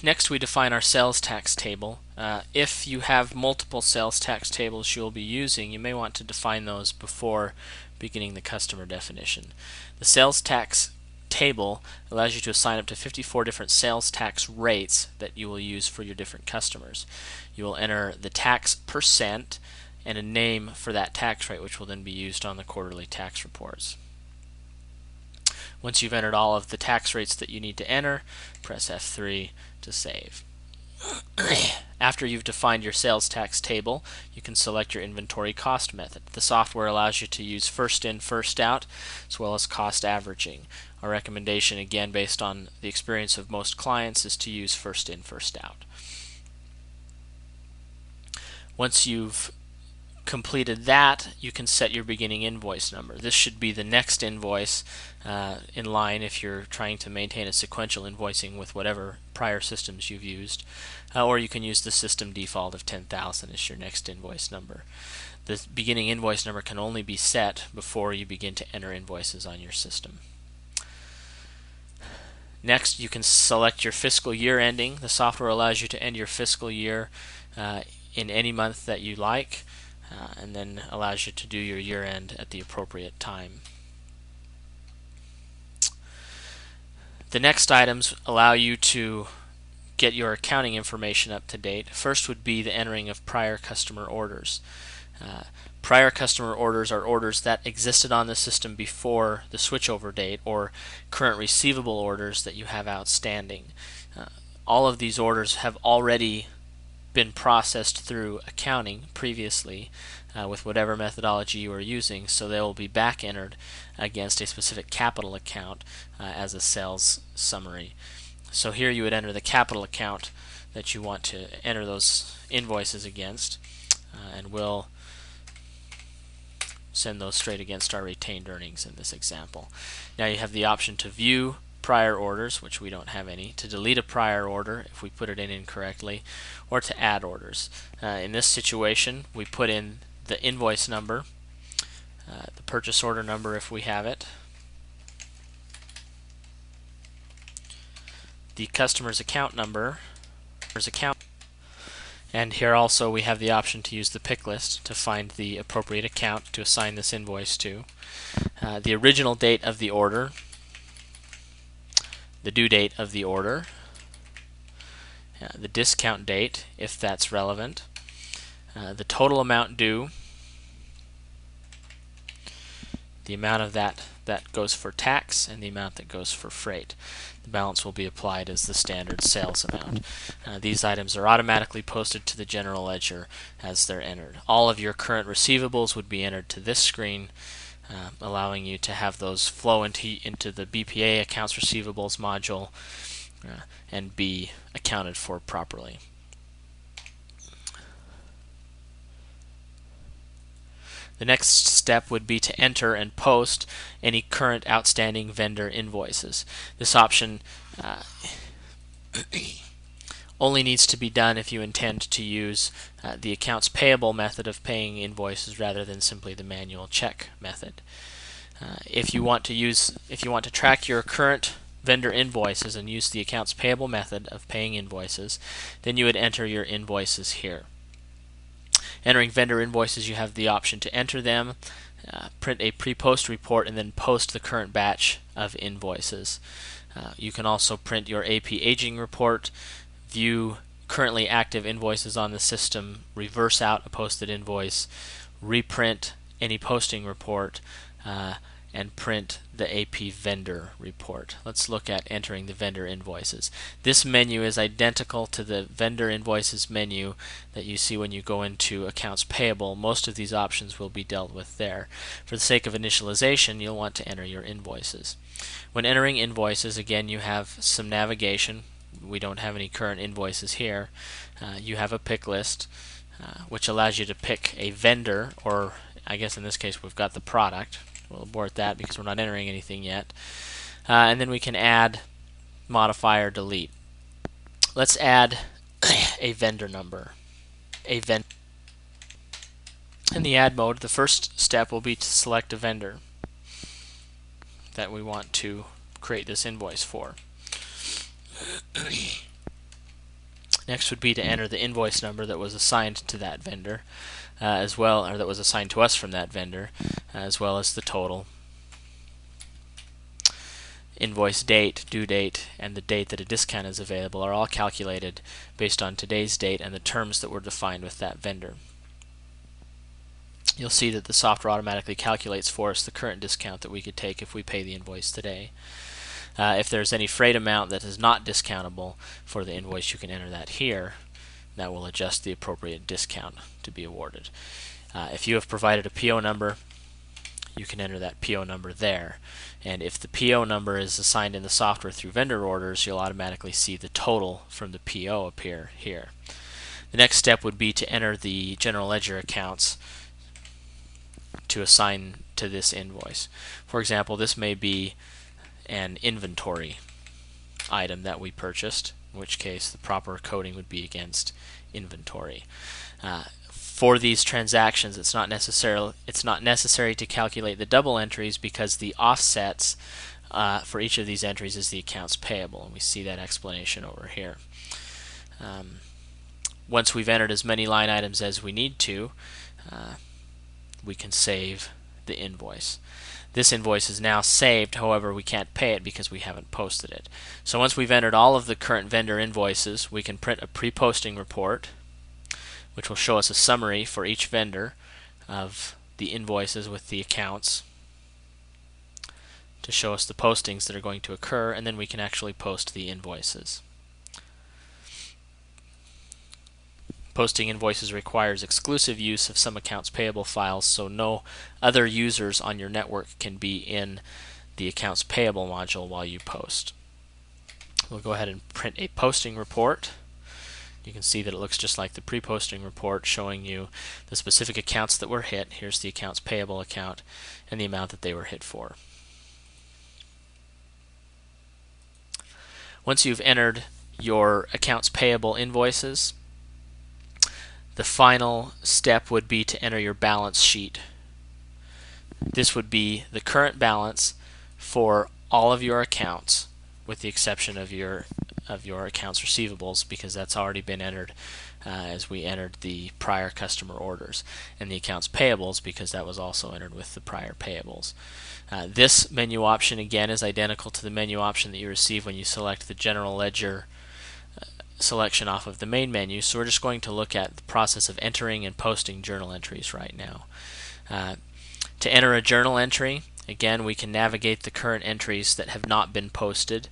Next we define our sales tax table. If you have multiple sales tax tables you'll be using, you may want to define those before beginning the customer definition. The sales tax table allows you to assign up to 54 different sales tax rates that you will use for your different customers. You will enter the tax percent and a name for that tax rate, which will then be used on the quarterly tax reports. Once you've entered all of the tax rates that you need to enter, press F3 to save. After you've defined your sales tax table, you can select your inventory cost method. The software allows you to use first in, first out, as well as cost averaging. Our recommendation, again based on the experience of most clients, is to use first in, first out. Once you've completed that, you can set your beginning invoice number. This should be the next invoice in line if you're trying to maintain a sequential invoicing with whatever prior systems you've used, or you can use the system default of 10,000 as your next invoice number. The beginning invoice number can only be set before you begin to enter invoices on your system. Next, you can select your fiscal year ending. The software allows you to end your fiscal year in any month that you like, and then allows you to do your year end at the appropriate time. The next items allow you to get your accounting information up to date. First would be the entering of prior customer orders. Prior customer orders are orders that existed on the system before the switchover date, or current receivable orders that you have outstanding. All of these orders have already been processed through accounting previously with whatever methodology you are using, so they will be back entered against a specific capital account as a sales summary. So here you would enter the capital account that you want to enter those invoices against, and we'll send those straight against our retained earnings in this example. Now you have the option to view prior orders, which we don't have any, to delete a prior order if we put it in incorrectly, or to add orders. In this situation, we put in the invoice number, the purchase order number if we have it, the customer's account number, and here also we have the option to use the pick list to find the appropriate account to assign this invoice to, the original date of the order, the due date of the order, the discount date if that's relevant, the total amount due, the amount of that goes for tax, and the amount that goes for freight. The balance will be applied as the standard sales amount. These items are automatically posted to the general ledger as they're entered. All of your current receivables would be entered to this screen, allowing you to have those flow into the BPA accounts receivables module and be accounted for properly. The next step would be to enter and post any current outstanding vendor invoices. This option only needs to be done if you intend to use the accounts payable method of paying invoices rather than simply the manual check method. If you want to track your current vendor invoices and use the accounts payable method of paying invoices, then you would enter your invoices here. Entering vendor invoices, you have the option to enter them, print a pre-post report, and then post the current batch of invoices. You can also print your AP aging report, view currently active invoices on the system, reverse out a posted invoice, reprint any posting report, and print the AP vendor report. Let's look at entering the vendor invoices. This menu is identical to the vendor invoices menu that you see when you go into accounts payable. Most of these options will be dealt with there. For the sake of initialization, you'll want to enter your invoices. When entering invoices, again, you have some navigation. We don't have any current invoices here. You have a pick list, which allows you to pick a vendor, or I guess in this case we've got the product. We'll abort that because we're not entering anything yet. And then we can add, modify, or delete. Let's add a vendor number. In the add mode, the first step will be to select a vendor that we want to create this invoice for. Next would be to enter the invoice number that was assigned to that vendor, as well, or that was assigned to us from that vendor, as well as the total. Invoice date, due date, and the date that a discount is available are all calculated based on today's date and the terms that were defined with that vendor. You'll see that the software automatically calculates for us the current discount that we could take if we pay the invoice today. If there's any freight amount that is not discountable for the invoice, you can enter that here. That will adjust the appropriate discount to be awarded. If you have provided a PO number, you can enter that PO number there. And if the PO number is assigned in the software through vendor orders, you'll automatically see the total from the PO appear here. The next step would be to enter the general ledger accounts to assign to this invoice. For example, this may be an inventory item that we purchased, in which case the proper coding would be against inventory. For these transactions, it's not necessary to calculate the double entries because the offsets for each of these entries is the accounts payable, and we see that explanation over here. Once we've entered as many line items as we need to, we can save the invoice. This invoice is now saved, however we can't pay it because we haven't posted it. So once we've entered all of the current vendor invoices, we can print a pre-posting report, which will show us a summary for each vendor of the invoices with the accounts to show us the postings that are going to occur, and then we can actually post the invoices. Posting invoices requires exclusive use of some accounts payable files, so no other users on your network can be in the accounts payable module while you post. We'll go ahead and print a posting report. You can see that it looks just like the pre-posting report, showing you the specific accounts that were hit. Here's the accounts payable account and the amount that they were hit for. Once you've entered your accounts payable invoices, the final step would be to enter your balance sheet. This would be the current balance for all of your accounts, with the exception of your accounts receivables, because that's already been entered as we entered the prior customer orders, and the accounts payables because that was also entered with the prior payables. This menu option again is identical to the menu option that you receive when you select the general ledger selection off of the main menu, so we're just going to look at the process of entering and posting journal entries right now. To enter a journal entry, again, we can navigate the current entries that have not been posted.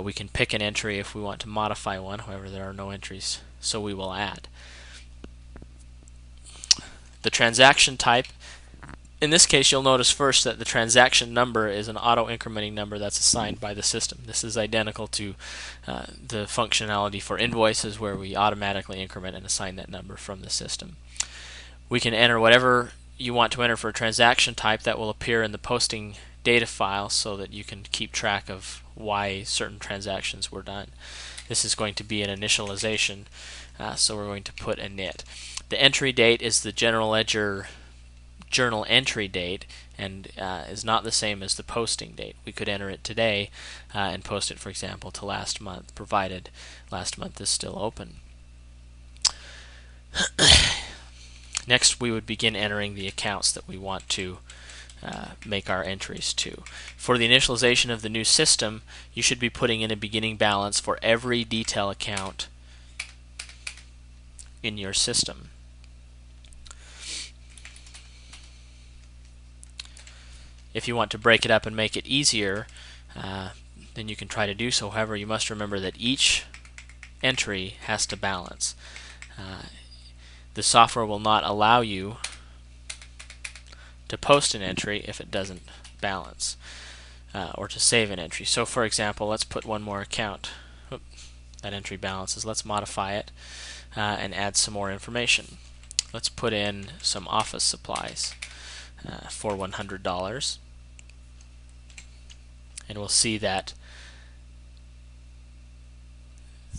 We can pick an entry if we want to modify one, however there are no entries, so we will add. The transaction type, in this case you'll notice first that the transaction number is an auto-incrementing number that's assigned by the system. This is identical to the functionality for invoices where we automatically increment and assign that number from the system. We can enter whatever you want to enter for a transaction type that will appear in the posting data file so that you can keep track of why certain transactions were done. This is going to be an initialization, so we're going to put init. The entry date is the general ledger journal entry date and is not the same as the posting date. We could enter it today and post it, for example, to last month, provided last month is still open. Next, we would begin entering the accounts that we want to make our entries to. For the initialization of the new system, you should be putting in a beginning balance for every detail account in your system. If you want to break it up and make it easier, then you can try to do so. However, you must remember that each entry has to balance. The software will not allow you to post an entry if it doesn't balance, or to save an entry. So for example, let's put one more account. That entry balances. Let's modify it and add some more information. Let's put in some office supplies for $100, and we'll see that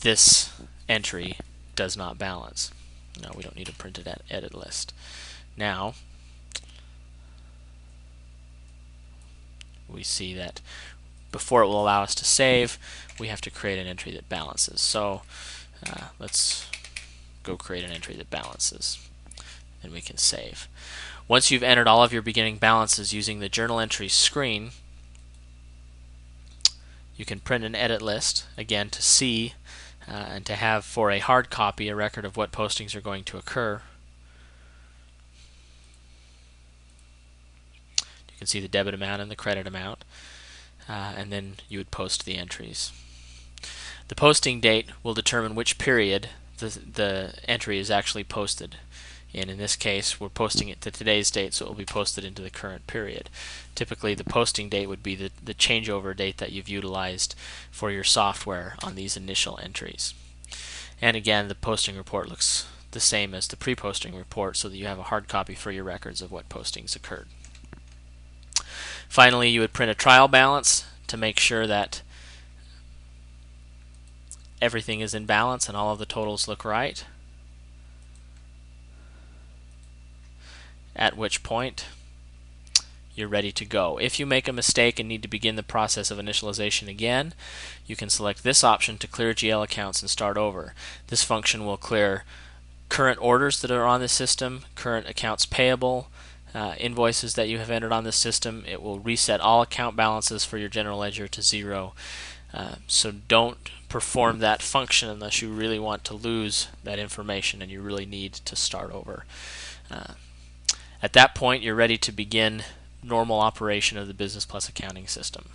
this entry does not balance. No, we don't need a printed edit list. Now we see that before it will allow us to save, we have to create an entry that balances. So Let's go create an entry that balances, and we can save. Once you've entered all of your beginning balances using the journal entries screen, you can print an edit list, again to see and to have for a hard copy a record of what postings are going to occur. You can see the debit amount and the credit amount, and then you would post the entries. The posting date will determine which period the entry is actually posted. And in this case, we're posting it to today's date, so it will be posted into the current period. Typically, the posting date would be the changeover date that you've utilized for your software on these initial entries. And again, the posting report looks the same as the pre-posting report, so that you have a hard copy for your records of what postings occurred. Finally, you would print a trial balance to make sure that everything is in balance and all of the totals look right. At which point you're ready to go. If you make a mistake and need to begin the process of initialization again, you can select this option to clear GL accounts and start over. This function will clear current orders that are on the system, current accounts payable, invoices that you have entered on the system. It will reset all account balances for your general ledger to 0. So don't perform that function unless you really want to lose that information and you really need to start over. At that point, you're ready to begin normal operation of the Business Plus accounting system.